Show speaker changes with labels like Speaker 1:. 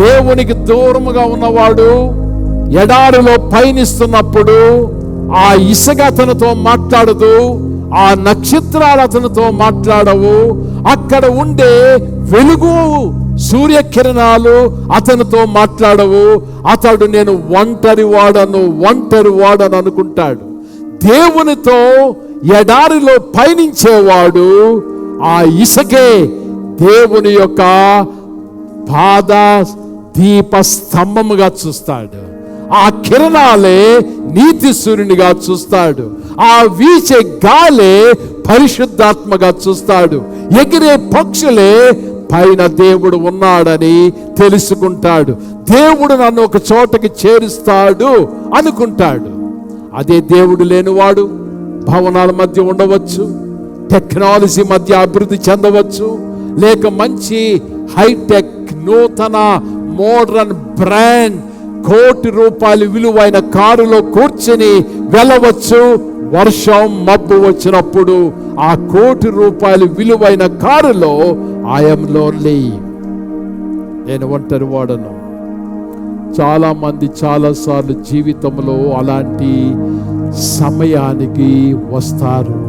Speaker 1: దేవునికి దూరముగా ఉన్నవాడు ఎడారిలో పయనిస్తున్నప్పుడు ఆ ఇసుక అతనితో మాట్లాడదు, ఆ నక్షత్రాలు అతనితో మాట్లాడవు, అక్కడ ఉండే వెలుగు సూర్యకిరణాలు అతనితో మాట్లాడవు. అతడు నేను ఒంటరి వాడను అనుకుంటాడు. దేవునితో ఎడారిలో పయనించేవాడు ఆ ఇసుకే దేవుని యొక్క పాద దీప స్తంభముగా చూస్తాడు. ఆ కిరణాలే నీతి సూర్యునిగా చూస్తాడు. ఆ వీచే గాలే పరిశుద్ధాత్మగా చూస్తాడు. ఎగిరే పక్షులే పైన దేవుడు ఉన్నాడని తెలుసుకుంటాడు. దేవుడు నన్ను ఒక చోటకి చేరుస్తాడు అనుకుంటాడు. అదే దేవుడు లేనివాడు భవనాల మధ్య ఉండవచ్చు, టెక్నాలజీ మధ్య అభివృద్ధి చెందవచ్చు, లేక మంచి హైటెక్ నూతన మోడర్న్ బ్రాండ్ ₹1,00,00,000 విలువైన కారులో కూర్చొని వెళ్ళవచ్చు. వర్షం మబ్బు వచ్చినప్పుడు ఆ ₹1,00,00,000 విలువైన కారులో ఐఎమ్ లోన్లీ, నేను ఒంటరి వాడను. చాలా మంది చాలాసార్లు జీవితంలో అలాంటి సమయానికి వస్తారు.